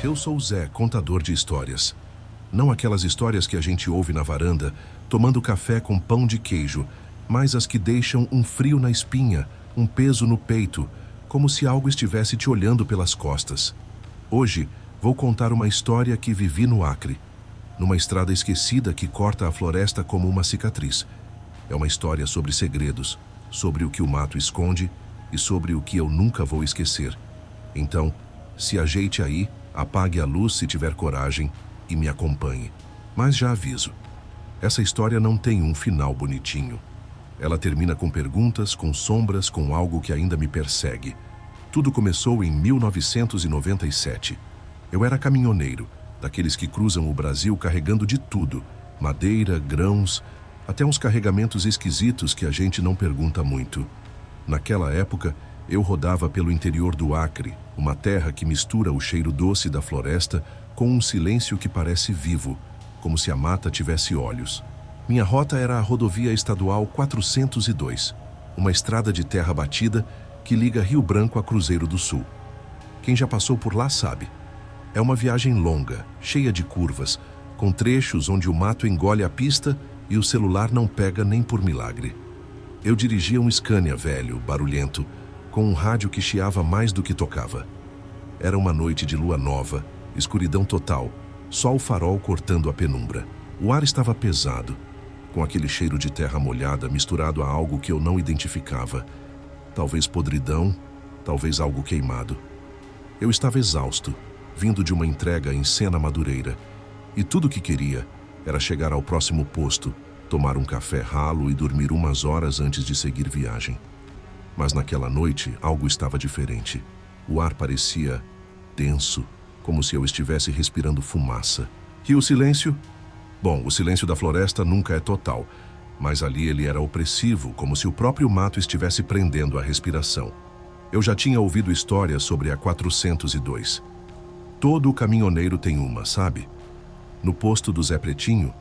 Eu sou o Zé, contador de histórias. Não aquelas histórias que a gente ouve na varanda, tomando café com pão de queijo, mas as que deixam um frio na espinha, um peso no peito, como se algo estivesse te olhando pelas costas. Hoje, vou contar uma história que vivi no Acre, numa estrada esquecida que corta a floresta como uma cicatriz. É uma história sobre segredos, sobre o que o mato esconde e sobre o que eu nunca vou esquecer. Então, se ajeite aí, apague a luz se tiver coragem e me acompanhe. Mas já aviso, essa história não tem um final bonitinho. Ela termina com perguntas, com sombras, com algo que ainda me persegue. Tudo começou em 1997. Eu era caminhoneiro, daqueles que cruzam o Brasil carregando de tudo, madeira, grãos, até uns carregamentos esquisitos que a gente não pergunta muito. Naquela época, eu rodava pelo interior do Acre, uma terra que mistura o cheiro doce da floresta com um silêncio que parece vivo, como se a mata tivesse olhos. Minha rota era a rodovia estadual 402, uma estrada de terra batida que liga Rio Branco a Cruzeiro do Sul. Quem já passou por lá sabe. É uma viagem longa, cheia de curvas, com trechos onde o mato engole a pista e o celular não pega nem por milagre. Eu dirigia um Scania velho, barulhento, com um rádio que chiava mais do que tocava. Era uma noite de lua nova, escuridão total, só o farol cortando a penumbra. O ar estava pesado, com aquele cheiro de terra molhada misturado a algo que eu não identificava. Talvez podridão, talvez algo queimado. Eu estava exausto, vindo de uma entrega em Sena Madureira, e tudo o que queria era chegar ao próximo posto, tomar um café ralo e dormir umas horas antes de seguir viagem. Mas naquela noite algo estava diferente. O ar parecia denso, como se eu estivesse respirando fumaça. E o silêncio? Bom, o silêncio da floresta nunca é total, mas ali ele era opressivo, como se o próprio mato estivesse prendendo a respiração. Eu já tinha ouvido histórias sobre a 402. Todo caminhoneiro tem uma, sabe? No posto do Zé Pretinho,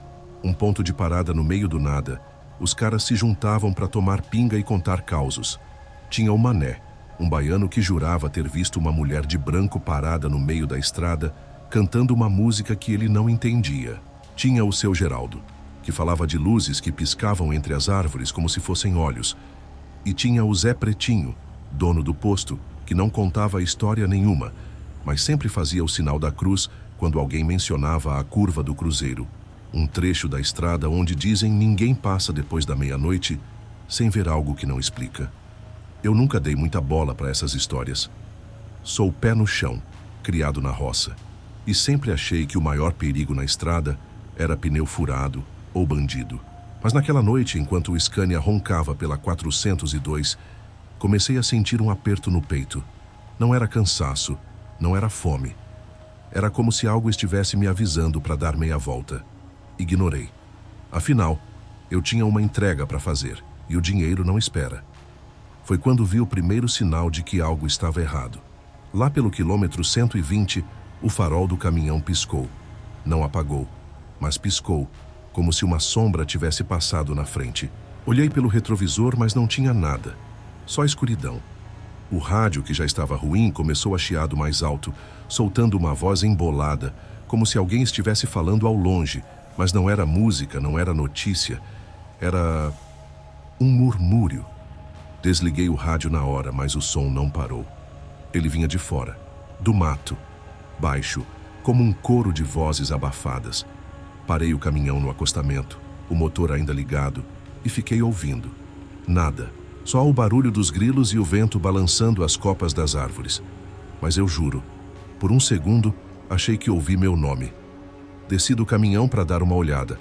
um ponto de parada no meio do nada, os caras se juntavam para tomar pinga e contar causos. Tinha o Mané, um baiano que jurava ter visto uma mulher de branco parada no meio da estrada, cantando uma música que ele não entendia. Tinha o seu Geraldo, que falava de luzes que piscavam entre as árvores como se fossem olhos. E tinha o Zé Pretinho, dono do posto, que não contava história nenhuma, mas sempre fazia o sinal da cruz quando alguém mencionava a curva do Cruzeiro, um trecho da estrada onde dizem ninguém passa depois da meia-noite sem ver algo que não explica. Eu nunca dei muita bola para essas histórias. Sou pé no chão, criado na roça, e sempre achei que o maior perigo na estrada era pneu furado ou bandido. Mas naquela noite, enquanto o Scania roncava pela 402, comecei a sentir um aperto no peito. Não era cansaço, não era fome. Era como se algo estivesse me avisando para dar meia volta. Ignorei. Afinal, eu tinha uma entrega para fazer, e o dinheiro não espera. Foi quando vi o primeiro sinal de que algo estava errado. Lá pelo quilômetro 120, o farol do caminhão piscou. Não apagou, mas piscou, como se uma sombra tivesse passado na frente. Olhei pelo retrovisor, mas não tinha nada. Só escuridão. O rádio, que já estava ruim, começou a chiar do mais alto, soltando uma voz embolada, como se alguém estivesse falando ao longe, mas não era música, não era notícia. Era um murmúrio. Desliguei o rádio na hora, mas o som não parou. Ele vinha de fora, do mato, baixo, como um coro de vozes abafadas. Parei o caminhão no acostamento, o motor ainda ligado, e fiquei ouvindo. Nada, só o barulho dos grilos e o vento balançando as copas das árvores. Mas eu juro, por um segundo, achei que ouvi meu nome. Desci do caminhão para dar uma olhada.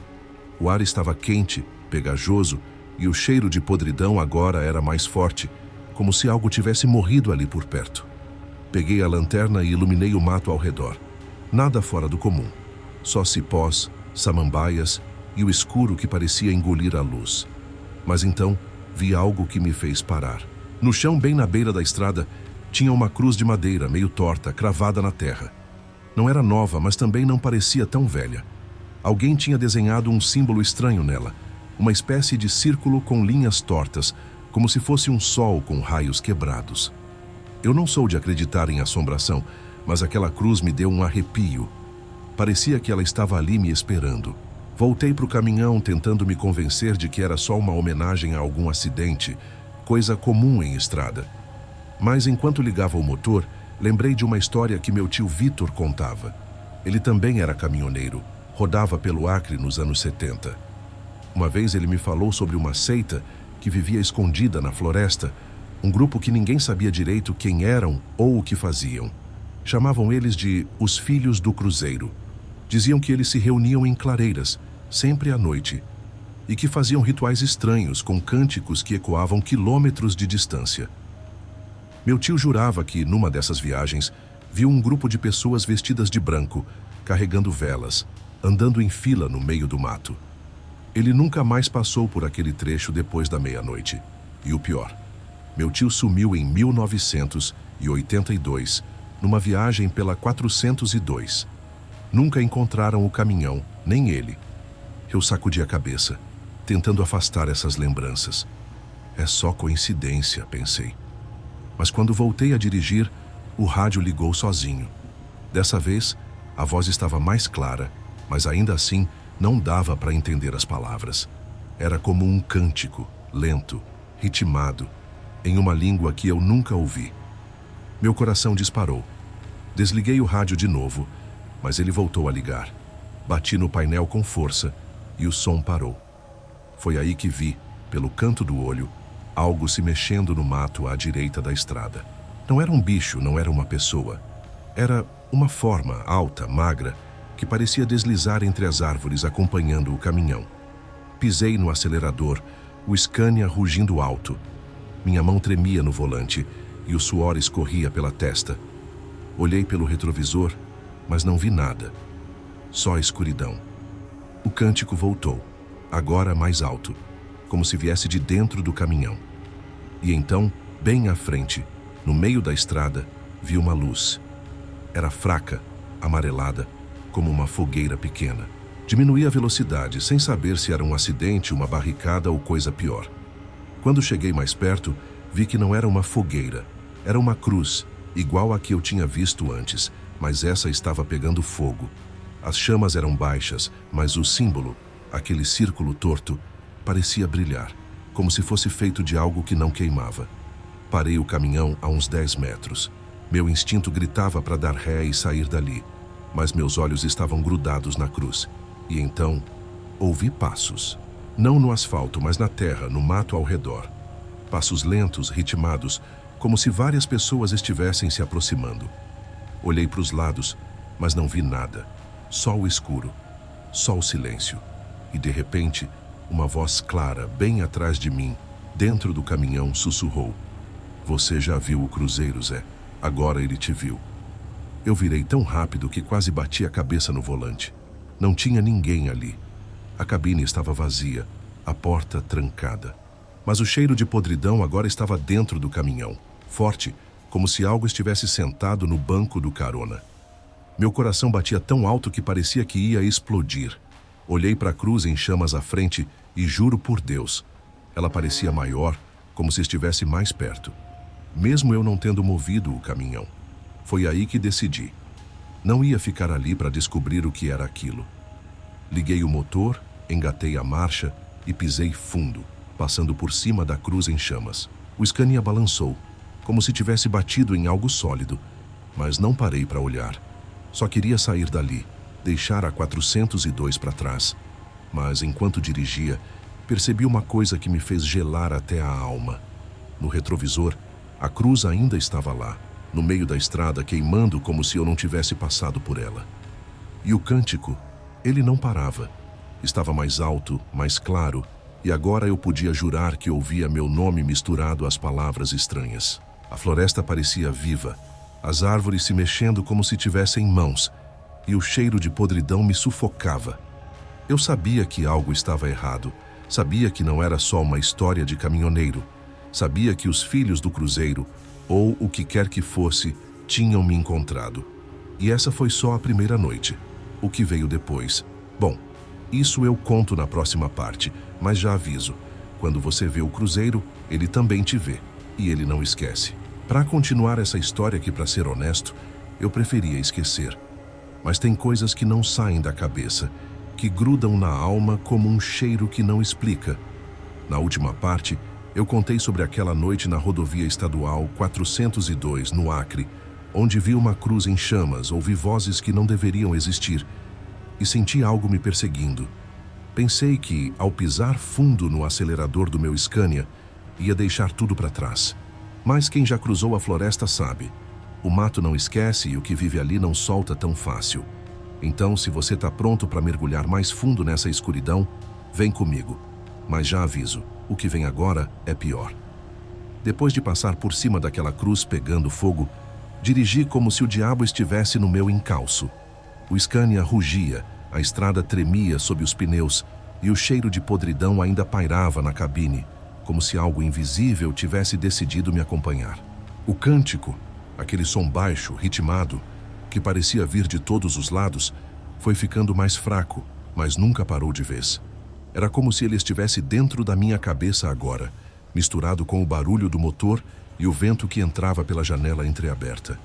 O ar estava quente, pegajoso, e o cheiro de podridão agora era mais forte, como se algo tivesse morrido ali por perto. Peguei a lanterna e iluminei o mato ao redor. Nada fora do comum. Só cipós, samambaias e o escuro que parecia engolir a luz. Mas então, vi algo que me fez parar. No chão, bem na beira da estrada, tinha uma cruz de madeira, meio torta, cravada na terra. Não era nova, mas também não parecia tão velha. Alguém tinha desenhado um símbolo estranho nela, uma espécie de círculo com linhas tortas, como se fosse um sol com raios quebrados. Eu não sou de acreditar em assombração, mas aquela cruz me deu um arrepio. Parecia que ela estava ali me esperando. Voltei para o caminhão tentando me convencer de que era só uma homenagem a algum acidente, coisa comum em estrada. Mas enquanto ligava o motor, lembrei de uma história que meu tio Vitor contava. Ele também era caminhoneiro, rodava pelo Acre nos anos 70. Uma vez ele me falou sobre uma seita que vivia escondida na floresta, um grupo que ninguém sabia direito quem eram ou o que faziam. Chamavam eles de os Filhos do Cruzeiro. Diziam que eles se reuniam em clareiras, sempre à noite, e que faziam rituais estranhos com cânticos que ecoavam quilômetros de distância. Meu tio jurava que, numa dessas viagens, viu um grupo de pessoas vestidas de branco, carregando velas, andando em fila no meio do mato. Ele nunca mais passou por aquele trecho depois da meia-noite. E o pior, meu tio sumiu em 1982, numa viagem pela 402. Nunca encontraram o caminhão, nem ele. Eu sacudi a cabeça, tentando afastar essas lembranças. É só coincidência, pensei. Mas quando voltei a dirigir, o rádio ligou sozinho. Dessa vez, a voz estava mais clara, mas ainda assim não dava para entender as palavras. Era como um cântico, lento, ritmado, em uma língua que eu nunca ouvi. Meu coração disparou. Desliguei o rádio de novo, mas ele voltou a ligar. Bati no painel com força e o som parou. Foi aí que vi, pelo canto do olho, algo se mexendo no mato à direita da estrada. Não era um bicho, não era uma pessoa. Era uma forma alta, magra, que parecia deslizar entre as árvores acompanhando o caminhão. Pisei no acelerador, o Scania rugindo alto. Minha mão tremia no volante e o suor escorria pela testa. Olhei pelo retrovisor, mas não vi nada. Só escuridão. O cântico voltou, agora mais alto, como se viesse de dentro do caminhão. E então, bem à frente, no meio da estrada, vi uma luz. Era fraca, amarelada, como uma fogueira pequena. Diminuí a velocidade, sem saber se era um acidente, uma barricada ou coisa pior. Quando cheguei mais perto, vi que não era uma fogueira. Era uma cruz, igual a que eu tinha visto antes, mas essa estava pegando fogo. As chamas eram baixas, mas o símbolo, aquele círculo torto, parecia brilhar, como se fosse feito de algo que não queimava. Parei o caminhão a uns 10 metros. Meu instinto gritava para dar ré e sair dali, mas meus olhos estavam grudados na cruz. E então, ouvi passos. Não no asfalto, mas na terra, no mato ao redor. Passos lentos, ritmados, como se várias pessoas estivessem se aproximando. Olhei para os lados, mas não vi nada. Só o escuro, só o silêncio. E de repente, uma voz clara, bem atrás de mim, dentro do caminhão, sussurrou: "Você já viu o cruzeiro, Zé? Agora ele te viu." Eu virei tão rápido que quase bati a cabeça no volante. Não tinha ninguém ali. A cabine estava vazia, a porta trancada. Mas o cheiro de podridão agora estava dentro do caminhão, forte, como se algo estivesse sentado no banco do carona. Meu coração batia tão alto que parecia que ia explodir. Olhei para a cruz em chamas à frente e juro por Deus, ela parecia maior, como se estivesse mais perto. Mesmo eu não tendo movido o caminhão. Foi aí que decidi. Não ia ficar ali para descobrir o que era aquilo. Liguei o motor, engatei a marcha e pisei fundo, passando por cima da cruz em chamas. O Scania balançou, como se tivesse batido em algo sólido, mas não parei para olhar. Só queria sair dali, deixar a 402 para trás. Mas enquanto dirigia, percebi uma coisa que me fez gelar até a alma. No retrovisor, a cruz ainda estava lá, no meio da estrada, queimando como se eu não tivesse passado por ela. E o cântico, ele não parava. Estava mais alto, mais claro, e agora eu podia jurar que ouvia meu nome misturado às palavras estranhas. A floresta parecia viva, as árvores se mexendo como se tivessem mãos, e o cheiro de podridão me sufocava. Eu sabia que algo estava errado, sabia que não era só uma história de caminhoneiro, sabia que os filhos do cruzeiro, ou o que quer que fosse, tinham me encontrado. E essa foi só a primeira noite. O que veio depois? Bom, isso eu conto na próxima parte, mas já aviso, quando você vê o cruzeiro, ele também te vê, e ele não esquece. Para continuar essa história que, para ser honesto, eu preferia esquecer. Mas tem coisas que não saem da cabeça, que grudam na alma como um cheiro que não explica. Na última parte, eu contei sobre aquela noite na rodovia estadual 402, no Acre, onde vi uma cruz em chamas, ouvi vozes que não deveriam existir e senti algo me perseguindo. Pensei que, ao pisar fundo no acelerador do meu Scania, ia deixar tudo para trás. Mas quem já cruzou a floresta sabe. O mato não esquece e o que vive ali não solta tão fácil. Então, se você está pronto para mergulhar mais fundo nessa escuridão, vem comigo. Mas já aviso, o que vem agora é pior. Depois de passar por cima daquela cruz pegando fogo, dirigi como se o diabo estivesse no meu encalço. O Scania rugia, a estrada tremia sob os pneus e o cheiro de podridão ainda pairava na cabine, como se algo invisível tivesse decidido me acompanhar. O cântico, aquele som baixo, ritmado, que parecia vir de todos os lados, foi ficando mais fraco, mas nunca parou de vez. Era como se ele estivesse dentro da minha cabeça agora, misturado com o barulho do motor e o vento que entrava pela janela entreaberta.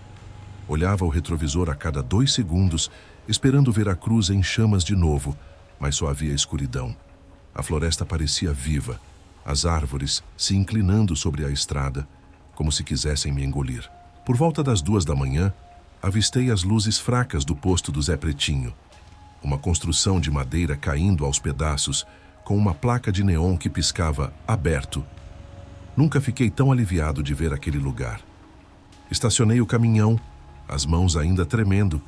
Olhava o retrovisor a cada 2 segundos, esperando ver a cruz em chamas de novo, mas só havia escuridão. A floresta parecia viva, as árvores se inclinando sobre a estrada, como se quisessem me engolir. Por volta das 2 da manhã, avistei as luzes fracas do posto do Zé Pretinho. Uma construção de madeira caindo aos pedaços, com uma placa de neon que piscava aberto. Nunca fiquei tão aliviado de ver aquele lugar. Estacionei o caminhão, as mãos ainda tremendo,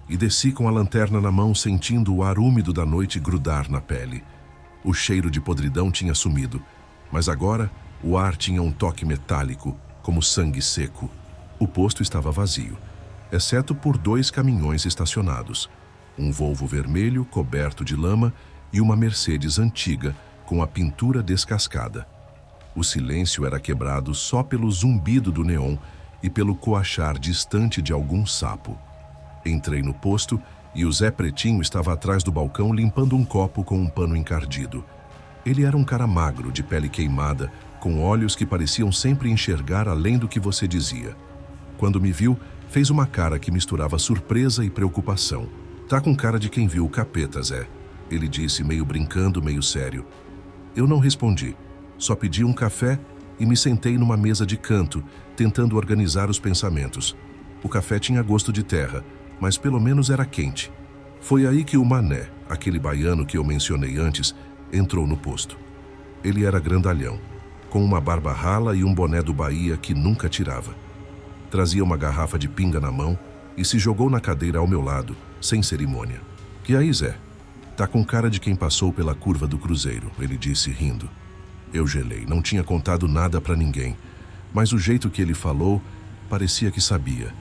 e desci com a lanterna na mão, sentindo o ar úmido da noite grudar na pele. O cheiro de podridão tinha sumido, mas agora o ar tinha um toque metálico, como sangue seco. O posto estava vazio, exceto por 2 caminhões estacionados. Um Volvo vermelho coberto de lama e uma Mercedes antiga com a pintura descascada. O silêncio era quebrado só pelo zumbido do neon e pelo coachar distante de algum sapo. Entrei no posto e o Zé Pretinho estava atrás do balcão limpando um copo com um pano encardido. Ele era um cara magro, de pele queimada, com olhos que pareciam sempre enxergar além do que você dizia. Quando me viu, fez uma cara que misturava surpresa e preocupação. "Tá com cara de quem viu o capeta, Zé", ele disse, meio brincando, meio sério. Eu não respondi, só pedi um café e me sentei numa mesa de canto, tentando organizar os pensamentos. O café tinha gosto de terra, mas pelo menos era quente. Foi aí que o Mané, aquele baiano que eu mencionei antes, entrou no posto. Ele era grandalhão, com uma barba rala e um boné do Bahia que nunca tirava. Trazia uma garrafa de pinga na mão e se jogou na cadeira ao meu lado, sem cerimônia. "E aí, Zé? Tá com cara de quem passou pela curva do Cruzeiro", ele disse, rindo. Eu gelei, não tinha contado nada para ninguém, mas o jeito que ele falou parecia que sabia.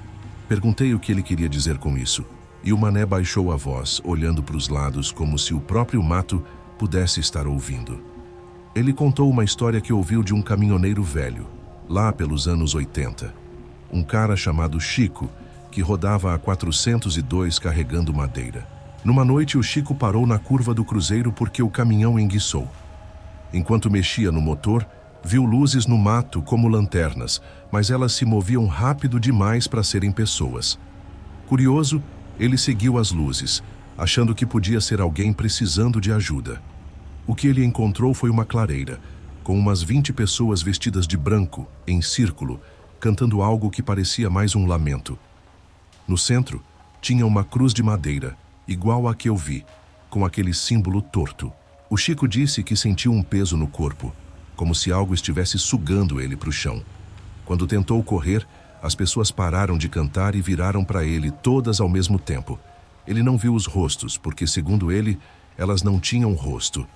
Perguntei o que ele queria dizer com isso, e o Mané baixou a voz, olhando para os lados como se o próprio mato pudesse estar ouvindo. Ele contou uma história que ouviu de um caminhoneiro velho, lá pelos anos 80. Um cara chamado Chico, que rodava a 402 carregando madeira. Numa noite, o Chico parou na curva do Cruzeiro porque o caminhão enguiçou. Enquanto mexia no motor, viu luzes no mato como lanternas, mas elas se moviam rápido demais para serem pessoas. Curioso, ele seguiu as luzes, achando que podia ser alguém precisando de ajuda. O que ele encontrou foi uma clareira, com umas 20 pessoas vestidas de branco, em círculo, cantando algo que parecia mais um lamento. No centro, tinha uma cruz de madeira, igual à que eu vi, com aquele símbolo torto. O Chico disse que sentiu um peso no corpo, como se algo estivesse sugando ele para o chão. Quando tentou correr, as pessoas pararam de cantar e viraram para ele, todas ao mesmo tempo. Ele não viu os rostos, porque, segundo ele, elas não tinham rosto.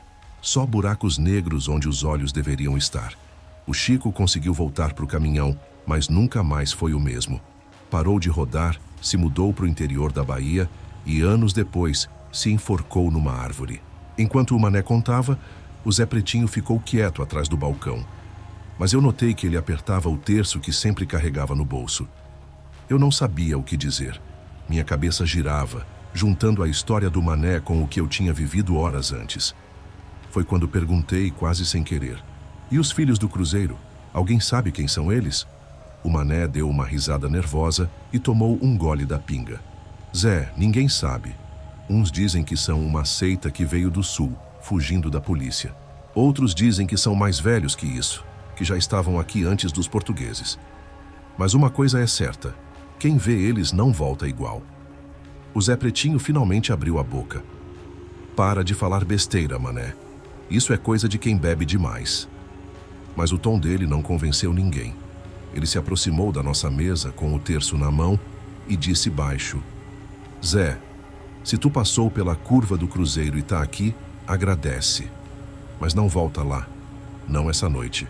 Só buracos negros onde os olhos deveriam estar. O Chico conseguiu voltar para o caminhão, mas nunca mais foi o mesmo. Parou de rodar, se mudou para o interior da Bahia e, anos depois, se enforcou numa árvore. Enquanto o Mané contava, o Zé Pretinho ficou quieto atrás do balcão. Mas eu notei que ele apertava o terço que sempre carregava no bolso. Eu não sabia o que dizer. Minha cabeça girava, juntando a história do Mané com o que eu tinha vivido horas antes. Foi quando perguntei, quase sem querer: "E os filhos do Cruzeiro? Alguém sabe quem são eles?" O Mané deu uma risada nervosa e tomou um gole da pinga. Zé, ninguém sabe. Uns dizem que são uma seita que veio do sul, fugindo da polícia. Outros dizem que são mais velhos que isso, que já estavam aqui antes dos portugueses. Mas uma coisa é certa, quem vê eles não volta igual. O Zé Pretinho finalmente abriu a boca. Para de falar besteira, Mané. Isso é coisa de quem bebe demais. Mas o tom dele não convenceu ninguém. Ele se aproximou da nossa mesa com o terço na mão e disse baixo: Zé, se tu passou pela curva do cruzeiro e tá aqui, agradece. Mas não volta lá. Não essa noite.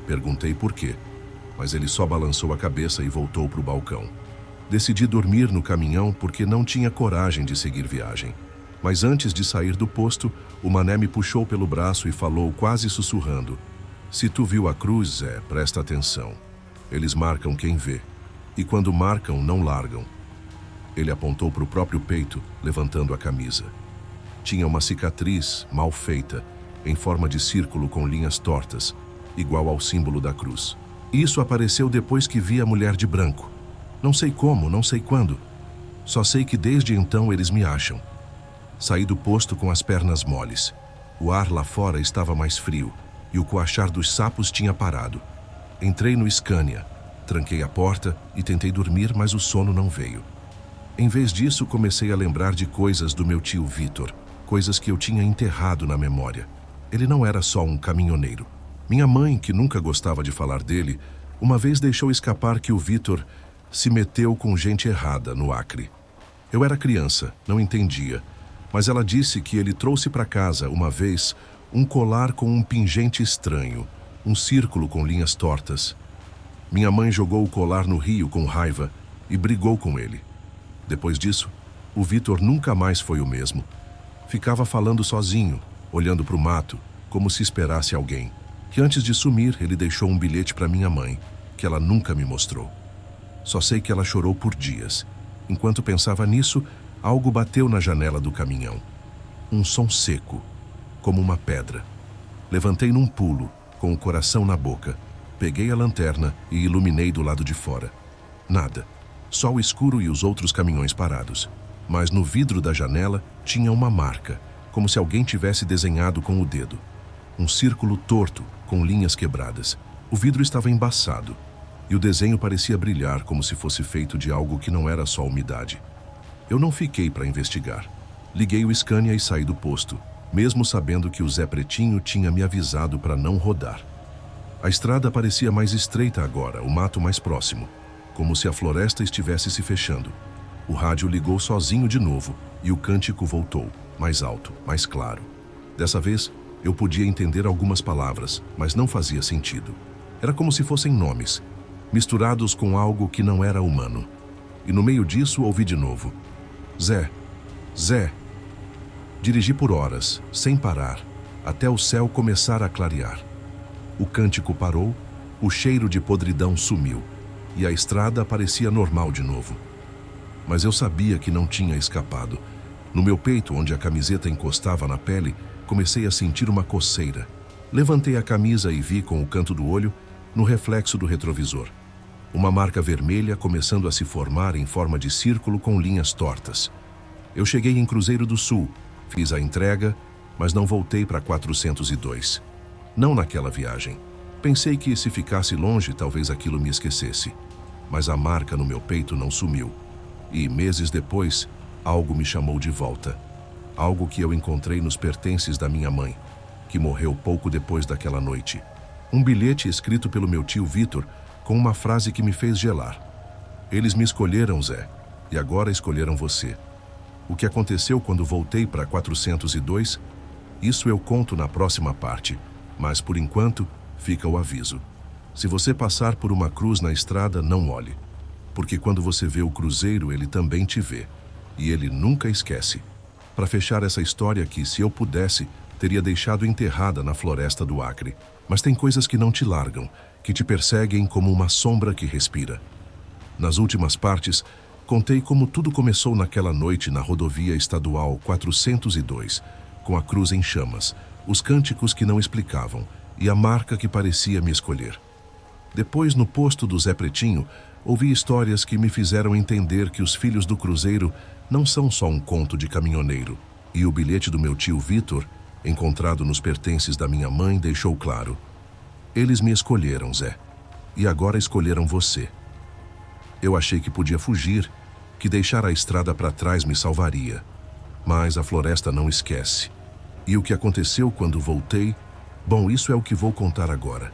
Perguntei por quê, mas ele só balançou a cabeça e voltou pro balcão. Decidi dormir no caminhão porque não tinha coragem de seguir viagem. Mas antes de sair do posto, o Mané me puxou pelo braço e falou quase sussurrando: Se tu viu a cruz, Zé, presta atenção. Eles marcam quem vê. E quando marcam, não largam. Ele apontou para o próprio peito, levantando a camisa. Tinha uma cicatriz mal feita, em forma de círculo com linhas tortas, igual ao símbolo da cruz. Isso apareceu depois que vi a mulher de branco. Não sei como, não sei quando. Só sei que desde então eles me acham. Saí do posto com as pernas moles. O ar lá fora estava mais frio e o coachar dos sapos tinha parado. Entrei no Scania, tranquei a porta e tentei dormir, mas o sono não veio. Em vez disso, comecei a lembrar de coisas do meu tio Vitor, coisas que eu tinha enterrado na memória. Ele não era só um caminhoneiro. Minha mãe, que nunca gostava de falar dele, uma vez deixou escapar que o Vitor se meteu com gente errada no Acre. Eu era criança, não entendia, mas ela disse que ele trouxe para casa, uma vez, um colar com um pingente estranho, um círculo com linhas tortas. Minha mãe jogou o colar no rio com raiva e brigou com ele. Depois disso, o Vitor nunca mais foi o mesmo. Ficava falando sozinho, olhando para o mato, como se esperasse alguém. Que antes de sumir, ele deixou um bilhete para minha mãe, que ela nunca me mostrou. Só sei que ela chorou por dias. Enquanto pensava nisso, algo bateu na janela do caminhão. Um som seco, como uma pedra. Levantei num pulo, com o coração na boca. Peguei a lanterna e iluminei do lado de fora. Nada. Só o escuro e os outros caminhões parados. Mas no vidro da janela tinha uma marca, como se alguém tivesse desenhado com o dedo. Um círculo torto, com linhas quebradas. O vidro estava embaçado, e o desenho parecia brilhar como se fosse feito de algo que não era só umidade. Eu não fiquei para investigar. Liguei o Scania e saí do posto, mesmo sabendo que o Zé Pretinho tinha me avisado para não rodar. A estrada parecia mais estreita agora, o mato mais próximo, como se a floresta estivesse se fechando. O rádio ligou sozinho de novo e o cântico voltou, mais alto, mais claro. Dessa vez, eu podia entender algumas palavras, mas não fazia sentido. Era como se fossem nomes, misturados com algo que não era humano. E no meio disso ouvi de novo: Zé, Zé. Dirigi por horas, sem parar, até o céu começar a clarear. O cântico parou, o cheiro de podridão sumiu, e a estrada parecia normal de novo. Mas eu sabia que não tinha escapado. No meu peito, onde a camiseta encostava na pele, comecei a sentir uma coceira. Levantei a camisa e vi com o canto do olho, no reflexo do retrovisor, uma marca vermelha começando a se formar em forma de círculo com linhas tortas. Eu cheguei em Cruzeiro do Sul, fiz a entrega, mas não voltei para 402. Não naquela viagem. Pensei que se ficasse longe, talvez aquilo me esquecesse. Mas a marca no meu peito não sumiu. E, meses depois, algo me chamou de volta. Algo que eu encontrei nos pertences da minha mãe, que morreu pouco depois daquela noite. Um bilhete escrito pelo meu tio Vitor, com uma frase que me fez gelar. Eles me escolheram, Zé, e agora escolheram você. O que aconteceu quando voltei para 402, isso eu conto na próxima parte, mas por enquanto fica o aviso. Se você passar por uma cruz na estrada, não olhe, porque quando você vê o cruzeiro, ele também te vê, e ele nunca esquece. Para fechar essa história aqui, se eu pudesse, teria deixado enterrada na floresta do Acre. Mas tem coisas que não te largam, que te perseguem como uma sombra que respira. Nas últimas partes, contei como tudo começou naquela noite na rodovia estadual 402, com a cruz em chamas, os cânticos que não explicavam e a marca que parecia me escolher. Depois, no posto do Zé Pretinho, ouvi histórias que me fizeram entender que os filhos do Cruzeiro não são só um conto de caminhoneiro. E o bilhete do meu tio Vitor, encontrado nos pertences da minha mãe, deixou claro: eles me escolheram, Zé, e agora escolheram você. Eu achei que podia fugir, que deixar a estrada para trás me salvaria. Mas a floresta não esquece. E o que aconteceu quando voltei? Bom, isso é o que vou contar agora.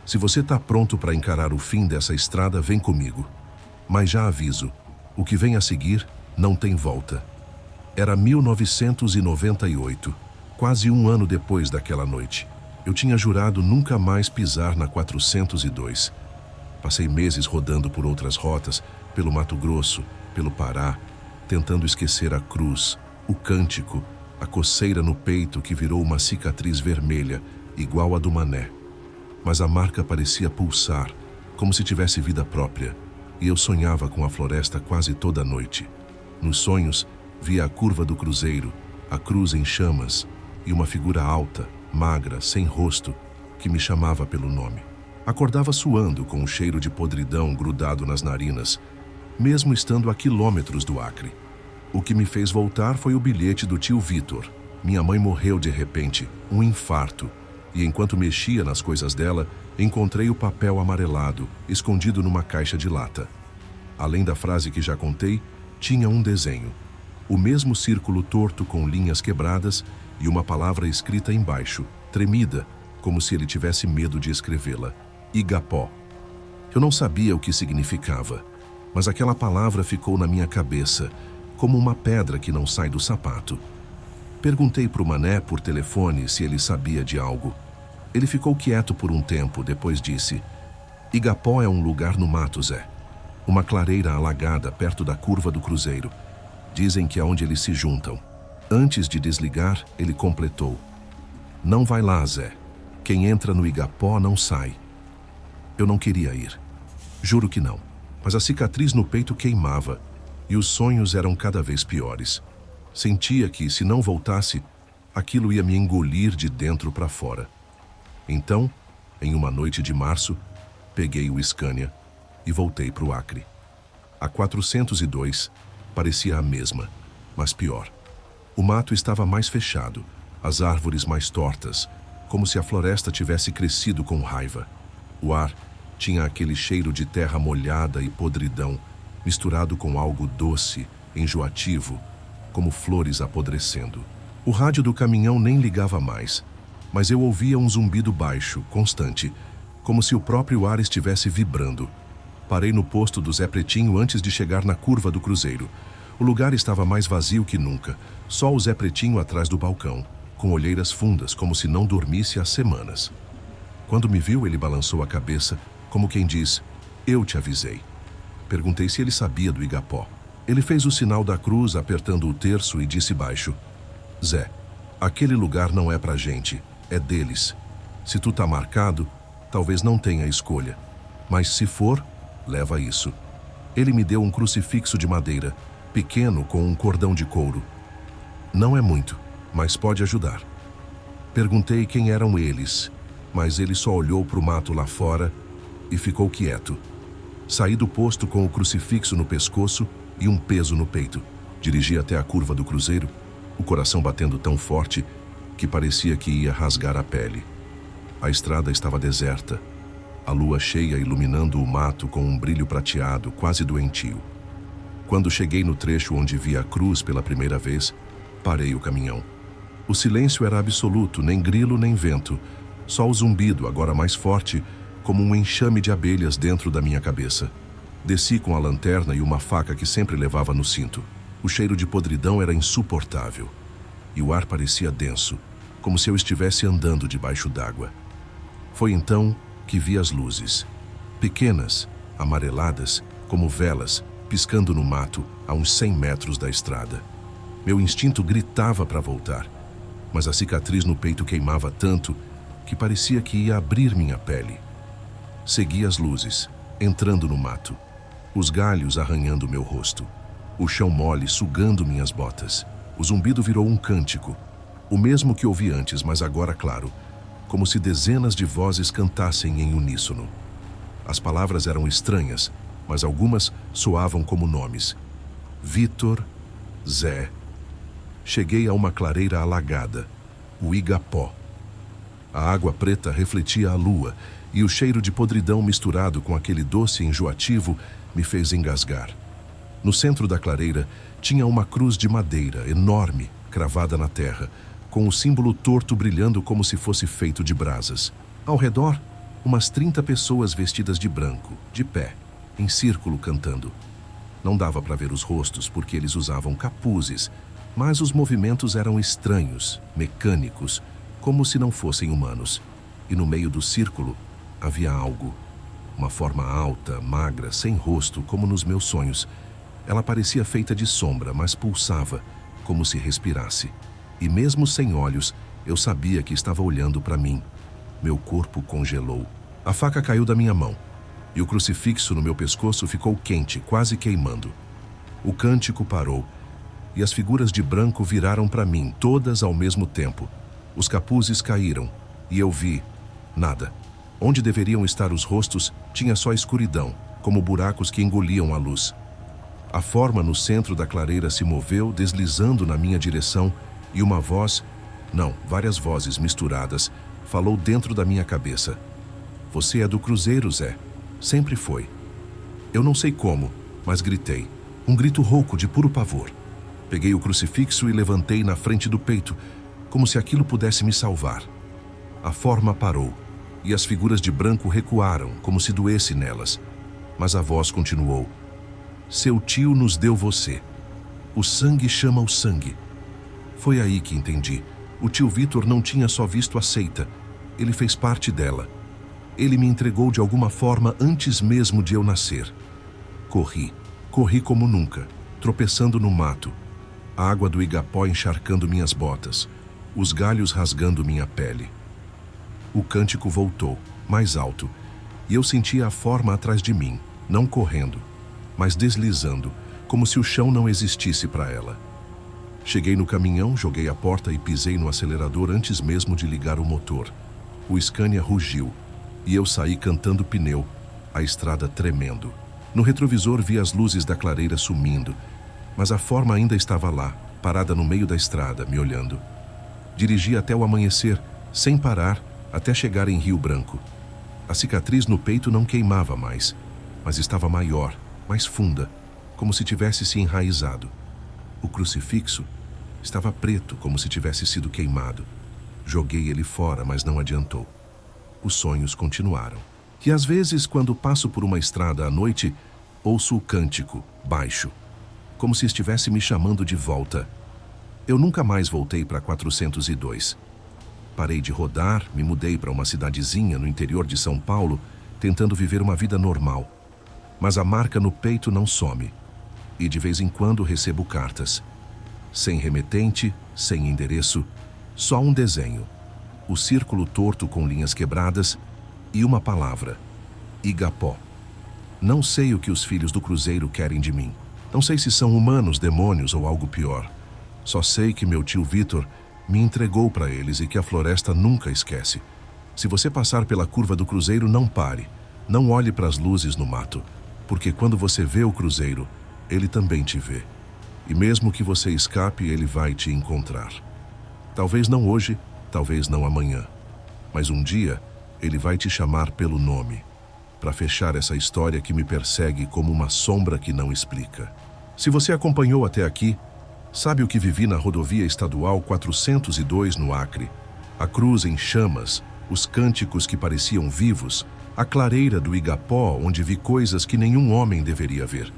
Se você está pronto para encarar o fim dessa estrada, vem comigo. Mas já aviso, o que vem a seguir não tem volta. Era 1998, quase um ano depois daquela noite. Eu tinha jurado nunca mais pisar na 402. Passei meses rodando por outras rotas, pelo Mato Grosso, pelo Pará, tentando esquecer a cruz, o cântico, a coceira no peito que virou uma cicatriz vermelha, igual a do Mané. Mas a marca parecia pulsar, como se tivesse vida própria, e eu sonhava com a floresta quase toda a noite. Nos sonhos, via a curva do Cruzeiro, a cruz em chamas, e uma figura alta, magra, sem rosto, que me chamava pelo nome. Acordava suando com um cheiro de podridão grudado nas narinas, mesmo estando a quilômetros do Acre. O que me fez voltar foi o bilhete do tio Vitor. Minha mãe morreu de repente, um infarto, e enquanto mexia nas coisas dela, encontrei o papel amarelado, escondido numa caixa de lata. Além da frase que já contei, tinha um desenho. O mesmo círculo torto com linhas quebradas e uma palavra escrita embaixo, tremida, como se ele tivesse medo de escrevê-la. Igapó. Eu não sabia o que significava, mas aquela palavra ficou na minha cabeça, como uma pedra que não sai do sapato. Perguntei para o Mané por telefone se ele sabia de algo. Ele ficou quieto por um tempo, depois disse: Igapó é um lugar no mato, Zé. Uma clareira alagada perto da curva do Cruzeiro. Dizem que é onde eles se juntam. Antes de desligar, ele completou: não vai lá, Zé. Quem entra no Igapó não sai. Eu não queria ir. Juro que não. Mas a cicatriz no peito queimava e os sonhos eram cada vez piores. Sentia que, se não voltasse, aquilo ia me engolir de dentro para fora. Então, em uma noite de março, peguei o Scania e voltei para o Acre. A 402 parecia a mesma, mas pior. O mato estava mais fechado, as árvores mais tortas, como se a floresta tivesse crescido com raiva. O ar tinha aquele cheiro de terra molhada e podridão, misturado com algo doce, enjoativo, como flores apodrecendo. O rádio do caminhão nem ligava mais, mas eu ouvia um zumbido baixo, constante, como se o próprio ar estivesse vibrando. Parei no posto do Zé Pretinho antes de chegar na curva do Cruzeiro. O lugar estava mais vazio que nunca, só o Zé Pretinho atrás do balcão, com olheiras fundas, como se não dormisse há semanas. Quando me viu, ele balançou a cabeça, como quem diz: eu te avisei. Perguntei se ele sabia do Igapó. Ele fez o sinal da cruz apertando o terço e disse baixo: Zé, aquele lugar não é pra gente, é deles. Se tu tá marcado, talvez não tenha escolha. Mas se for, leva isso. Ele me deu um crucifixo de madeira, pequeno com um cordão de couro. Não é muito, mas pode ajudar. Perguntei quem eram eles, mas ele só olhou para o mato lá fora e ficou quieto. Saí do posto com o crucifixo no pescoço e um peso no peito. Dirigi até a curva do Cruzeiro, o coração batendo tão forte que parecia que ia rasgar a pele. A estrada estava deserta, a lua cheia iluminando o mato com um brilho prateado, quase doentio. Quando cheguei no trecho onde vi a cruz pela primeira vez, parei o caminhão. O silêncio era absoluto, nem grilo nem vento, só o zumbido, agora mais forte, como um enxame de abelhas dentro da minha cabeça. Desci com a lanterna e uma faca que sempre levava no cinto. O cheiro de podridão era insuportável, e o ar parecia denso, como se eu estivesse andando debaixo d'água. Foi então que vi as luzes, pequenas, amareladas, como velas, piscando no mato a uns 100 metros da estrada. Meu instinto gritava para voltar, mas a cicatriz no peito queimava tanto que parecia que ia abrir minha pele. Segui as luzes, entrando no mato, os galhos arranhando meu rosto, o chão mole sugando minhas botas. O zumbido virou um cântico, o mesmo que ouvi antes, mas agora claro, como se dezenas de vozes cantassem em uníssono. As palavras eram estranhas, mas algumas soavam como nomes. Vitor, Zé. Cheguei a uma clareira alagada, o Igapó. A água preta refletia a lua e o cheiro de podridão misturado com aquele doce enjoativo me fez engasgar. No centro da clareira tinha uma cruz de madeira enorme, cravada na terra, com o símbolo torto brilhando como se fosse feito de brasas. Ao redor, umas 30 pessoas vestidas de branco, de pé, em círculo cantando. Não dava para ver os rostos porque eles usavam capuzes, mas os movimentos eram estranhos, mecânicos, como se não fossem humanos. E no meio do círculo havia algo. Uma forma alta, magra, sem rosto, como nos meus sonhos. Ela parecia feita de sombra, mas pulsava, como se respirasse. E mesmo sem olhos, eu sabia que estava olhando para mim. Meu corpo congelou. A faca caiu da minha mão, e o crucifixo no meu pescoço ficou quente, quase queimando. O cântico parou, e as figuras de branco viraram para mim, todas ao mesmo tempo. Os capuzes caíram, e eu vi nada. Onde deveriam estar os rostos, tinha só escuridão, como buracos que engoliam a luz. A forma no centro da clareira se moveu, deslizando na minha direção, e uma voz, não, várias vozes misturadas, falou dentro da minha cabeça. Você é do Cruzeiro, Zé. Sempre foi. Eu não sei como, mas gritei. Um grito rouco de puro pavor. Peguei o crucifixo e levantei na frente do peito, como se aquilo pudesse me salvar. A forma parou, e as figuras de branco recuaram, como se doesse nelas. Mas a voz continuou. Seu tio nos deu você. O sangue chama o sangue. Foi aí que entendi. O tio Vitor não tinha só visto a seita. Ele fez parte dela. Ele me entregou de alguma forma antes mesmo de eu nascer. Corri como nunca, tropeçando no mato. A água do Igapó encharcando minhas botas, os galhos rasgando minha pele. O cântico voltou, mais alto, e eu sentia a forma atrás de mim, não correndo, mas deslizando, como se o chão não existisse para ela. Cheguei no caminhão, joguei a porta e pisei no acelerador antes mesmo de ligar o motor. O Scania rugiu, e eu saí cantando pneu, a estrada tremendo. No retrovisor vi as luzes da clareira sumindo, mas a forma ainda estava lá, parada no meio da estrada, me olhando. Dirigi até o amanhecer, sem parar, até chegar em Rio Branco. A cicatriz no peito não queimava mais, mas estava maior, mais funda, como se tivesse se enraizado. O crucifixo estava preto, como se tivesse sido queimado. Joguei ele fora, mas não adiantou. Os sonhos continuaram. E às vezes, quando passo por uma estrada à noite, ouço o cântico, baixo, como se estivesse me chamando de volta. Eu nunca mais voltei para 402. Parei de rodar, me mudei para uma cidadezinha no interior de São Paulo, tentando viver uma vida normal. Mas a marca no peito não some. E de vez em quando recebo cartas. Sem remetente, sem endereço, só um desenho. O círculo torto com linhas quebradas e uma palavra. Igapó. Não sei o que os filhos do Cruzeiro querem de mim. Não sei se são humanos, demônios ou algo pior. Só sei que meu tio Vitor me entregou para eles e que a floresta nunca esquece. Se você passar pela curva do Cruzeiro, não pare. Não olhe para as luzes no mato, porque quando você vê o Cruzeiro, ele também te vê. E mesmo que você escape, ele vai te encontrar. Talvez não hoje, talvez não amanhã. Mas um dia, ele vai te chamar pelo nome, para fechar essa história que me persegue como uma sombra que não explica. Se você acompanhou até aqui, sabe o que vivi na rodovia estadual 402 no Acre. A cruz em chamas, os cânticos que pareciam vivos, a clareira do Igapó onde vi coisas que nenhum homem deveria ver.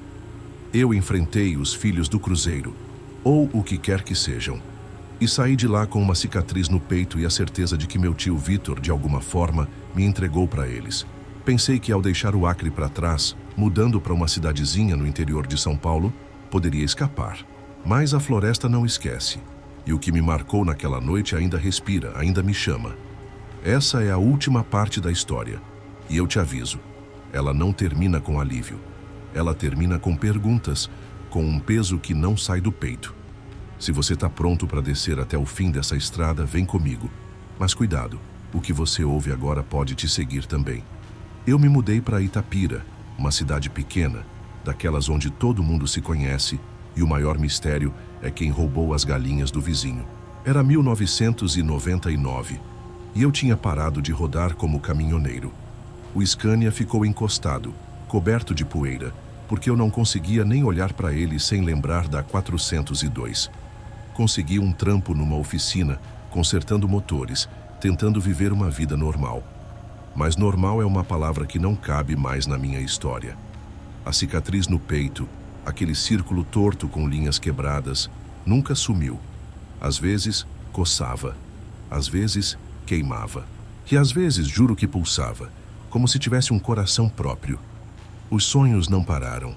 Eu enfrentei os filhos do Cruzeiro, ou o que quer que sejam, e saí de lá com uma cicatriz no peito e a certeza de que meu tio Vitor, de alguma forma, me entregou para eles. Pensei que ao deixar o Acre para trás, mudando para uma cidadezinha no interior de São Paulo, poderia escapar. Mas a floresta não esquece, e o que me marcou naquela noite ainda respira, ainda me chama. Essa é a última parte da história, e eu te aviso, ela não termina com alívio. Ela termina com perguntas, com um peso que não sai do peito. Se você está pronto para descer até o fim dessa estrada, vem comigo. Mas cuidado, o que você ouve agora pode te seguir também. Eu me mudei para Itapira, uma cidade pequena, daquelas onde todo mundo se conhece e o maior mistério é quem roubou as galinhas do vizinho. Era 1999 e eu tinha parado de rodar como caminhoneiro. O Scania ficou encostado, coberto de poeira, porque eu não conseguia nem olhar para ele sem lembrar da 402. Consegui um trampo numa oficina, consertando motores, tentando viver uma vida normal. Mas normal é uma palavra que não cabe mais na minha história. A cicatriz no peito, aquele círculo torto com linhas quebradas, nunca sumiu. Às vezes, coçava. Às vezes, queimava. E às vezes, juro que pulsava, como se tivesse um coração próprio. Os sonhos não pararam.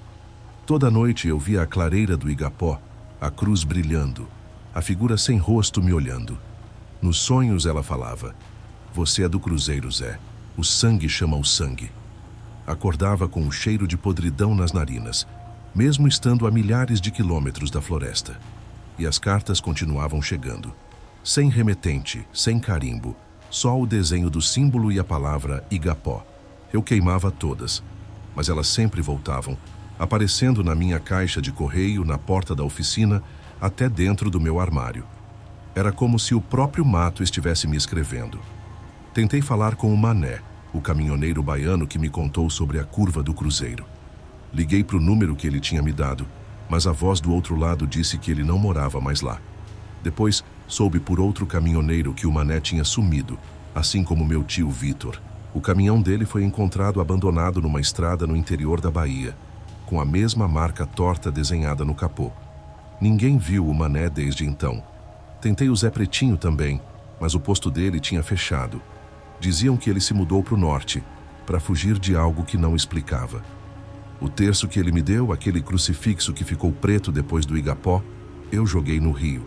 Toda noite eu via a clareira do Igapó, a cruz brilhando, a figura sem rosto me olhando. Nos sonhos ela falava: "Você é do Cruzeiro, Zé. O sangue chama o sangue." Acordava com o cheiro de podridão nas narinas, mesmo estando a milhares de quilômetros da floresta. E as cartas continuavam chegando. Sem remetente, sem carimbo, só o desenho do símbolo e a palavra Igapó. Eu queimava todas, mas elas sempre voltavam, aparecendo na minha caixa de correio, na porta da oficina, até dentro do meu armário. Era como se o próprio mato estivesse me escrevendo. Tentei falar com o Mané, o caminhoneiro baiano que me contou sobre a curva do Cruzeiro. Liguei para o número que ele tinha me dado, mas a voz do outro lado disse que ele não morava mais lá. Depois, soube por outro caminhoneiro que o Mané tinha sumido, assim como meu tio Vitor. O caminhão dele foi encontrado abandonado numa estrada no interior da Bahia, com a mesma marca torta desenhada no capô. Ninguém viu o Mané desde então. Tentei o Zé Pretinho também, mas o posto dele tinha fechado. Diziam que ele se mudou para o norte, para fugir de algo que não explicava. O terço que ele me deu, aquele crucifixo que ficou preto depois do Igapó, eu joguei no rio.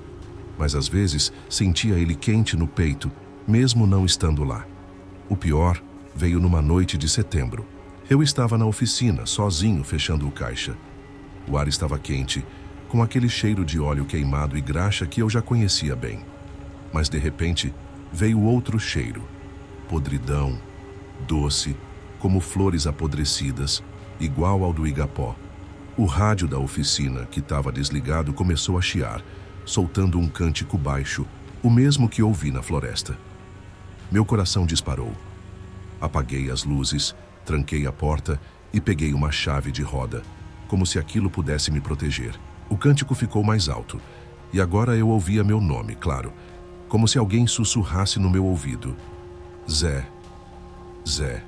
Mas às vezes sentia ele quente no peito, mesmo não estando lá. O pior veio numa noite de setembro. Eu estava na oficina, sozinho, fechando o caixa. O ar estava quente, com aquele cheiro de óleo queimado e graxa que eu já conhecia bem. Mas de repente veio outro cheiro. Podridão, doce, como flores apodrecidas, igual ao do Igapó. O rádio da oficina, que estava desligado, começou a chiar, soltando um cântico baixo, o mesmo que ouvi na floresta. Meu coração disparou. Apaguei as luzes, tranquei a porta e peguei uma chave de roda, como se aquilo pudesse me proteger. O cântico ficou mais alto, e agora eu ouvia meu nome, claro, como se alguém sussurrasse no meu ouvido. Zé, Zé.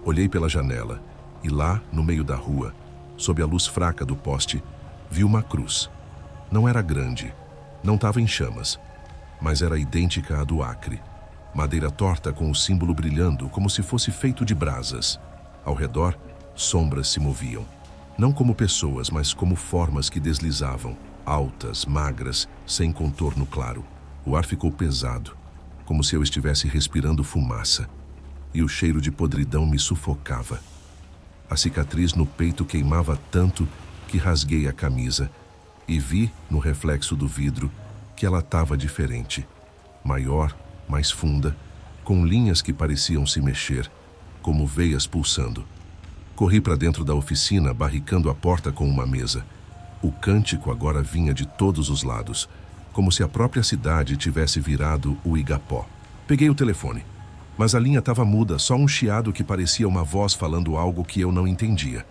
Olhei pela janela, e lá, no meio da rua, sob a luz fraca do poste, vi uma cruz. Não era grande, não estava em chamas, mas era idêntica à do Acre. Madeira torta com o símbolo brilhando como se fosse feito de brasas. Ao redor, sombras se moviam. Não como pessoas, mas como formas que deslizavam, altas, magras, sem contorno claro. O ar ficou pesado, como se eu estivesse respirando fumaça, e o cheiro de podridão me sufocava. A cicatriz no peito queimava tanto que rasguei a camisa e vi, no reflexo do vidro, que ela estava diferente. Maior, mais funda, com linhas que pareciam se mexer, como veias pulsando. Corri para dentro da oficina, barricando a porta com uma mesa. O cântico agora vinha de todos os lados, como se a própria cidade tivesse virado o Igapó. Peguei o telefone, mas a linha estava muda, só um chiado que parecia uma voz falando algo que eu não entendia.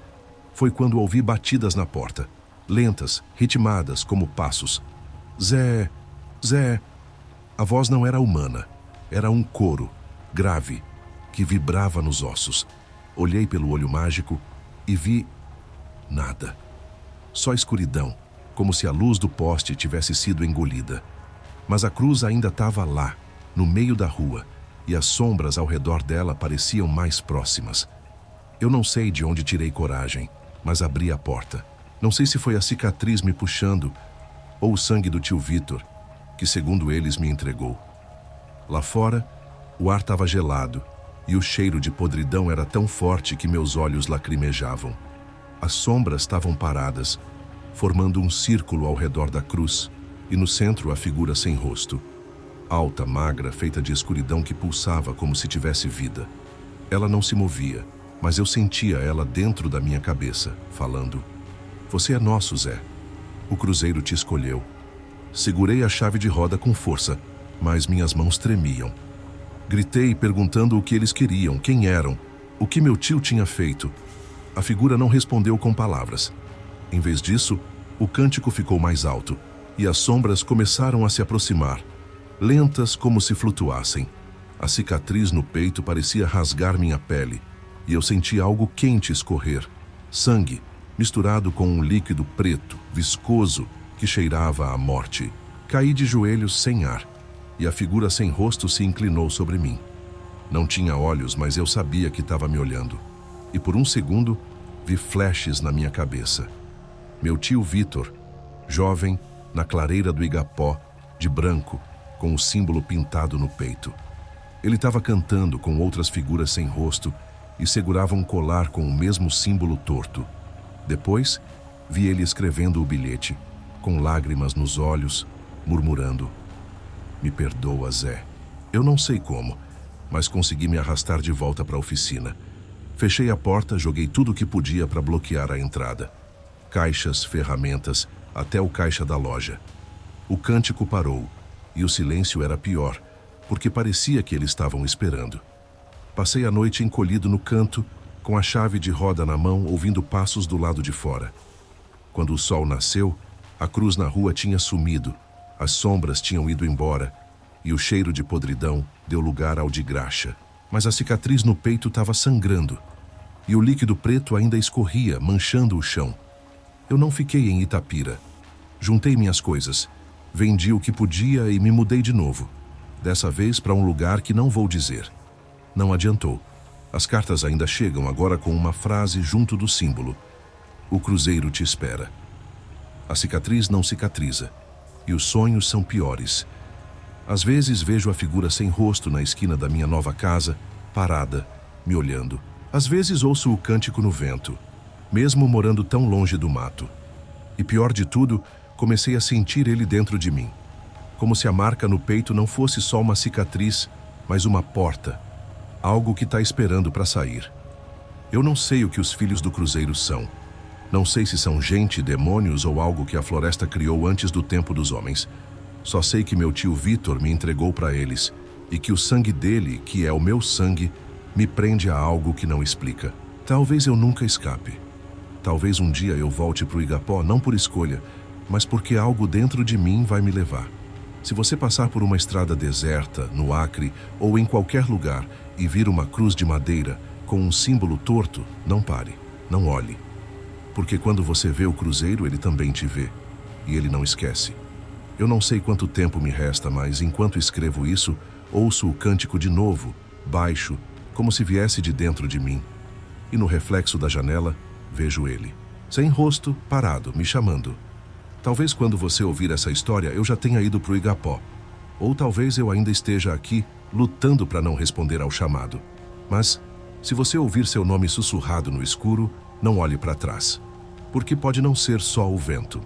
Foi quando ouvi batidas na porta, lentas, ritmadas, como passos. Zé, Zé. A voz não era humana, era um coro, grave, que vibrava nos ossos. Olhei pelo olho mágico e vi nada. Só escuridão, como se a luz do poste tivesse sido engolida. Mas a cruz ainda estava lá, no meio da rua, e as sombras ao redor dela pareciam mais próximas. Eu não sei de onde tirei coragem, mas abri a porta. Não sei se foi a cicatriz me puxando ou o sangue do tio Vitor, que segundo eles me entregou. Lá fora, o ar estava gelado e o cheiro de podridão era tão forte que meus olhos lacrimejavam. As sombras estavam paradas, formando um círculo ao redor da cruz, e no centro a figura sem rosto. Alta, magra, feita de escuridão que pulsava como se tivesse vida. Ela não se movia, mas eu sentia ela dentro da minha cabeça, falando: "Você é nosso, Zé. O cruzeiro te escolheu." Segurei a chave de roda com força, mas minhas mãos tremiam. Gritei perguntando o que eles queriam, quem eram, o que meu tio tinha feito. A figura não respondeu com palavras. Em vez disso, o cântico ficou mais alto e as sombras começaram a se aproximar, lentas como se flutuassem. A cicatriz no peito parecia rasgar minha pele e eu senti algo quente escorrer, sangue misturado com um líquido preto, viscoso, que cheirava à morte. Caí de joelhos sem ar e a figura sem rosto se inclinou sobre mim. Não tinha olhos, mas eu sabia que estava me olhando. E por um segundo, vi flashes na minha cabeça. Meu tio Vitor, jovem, na clareira do Igapó, de branco, com o símbolo pintado no peito. Ele estava cantando com outras figuras sem rosto e segurava um colar com o mesmo símbolo torto. Depois, vi ele escrevendo o bilhete, com lágrimas nos olhos, murmurando: "Me perdoa, Zé." Eu não sei como, mas consegui me arrastar de volta para a oficina. Fechei a porta, joguei tudo o que podia para bloquear a entrada. Caixas, ferramentas, até o caixa da loja. O cântico parou, e o silêncio era pior, porque parecia que eles estavam esperando. Passei a noite encolhido no canto, com a chave de roda na mão, ouvindo passos do lado de fora. Quando o sol nasceu, a cruz na rua tinha sumido, as sombras tinham ido embora, e o cheiro de podridão deu lugar ao de graxa. Mas a cicatriz no peito estava sangrando, e o líquido preto ainda escorria, manchando o chão. Eu não fiquei em Itapira. Juntei minhas coisas, vendi o que podia e me mudei de novo. Dessa vez para um lugar que não vou dizer. Não adiantou. As cartas ainda chegam agora com uma frase junto do símbolo: "O cruzeiro te espera." A cicatriz não cicatriza, e os sonhos são piores. Às vezes vejo a figura sem rosto na esquina da minha nova casa, parada, me olhando. Às vezes ouço o cântico no vento, mesmo morando tão longe do mato. E pior de tudo, comecei a sentir ele dentro de mim. Como se a marca no peito não fosse só uma cicatriz, mas uma porta. Algo que está esperando para sair. Eu não sei o que os filhos do cruzeiro são. Não sei se são gente, demônios ou algo que a floresta criou antes do tempo dos homens. Só sei que meu tio Vitor me entregou para eles e que o sangue dele, que é o meu sangue, me prende a algo que não explica. Talvez eu nunca escape. Talvez um dia eu volte para o Igapó não por escolha, mas porque algo dentro de mim vai me levar. Se você passar por uma estrada deserta, no Acre ou em qualquer lugar e vir uma cruz de madeira com um símbolo torto, não pare, não olhe. Porque quando você vê o cruzeiro, ele também te vê. E ele não esquece. Eu não sei quanto tempo me resta, mas enquanto escrevo isso, ouço o cântico de novo, baixo, como se viesse de dentro de mim. E no reflexo da janela, vejo ele, sem rosto, parado, me chamando. Talvez quando você ouvir essa história, eu já tenha ido para o Igapó. Ou talvez eu ainda esteja aqui, lutando para não responder ao chamado. Mas, se você ouvir seu nome sussurrado no escuro, não olhe para trás. Porque pode não ser só o vento.